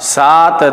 7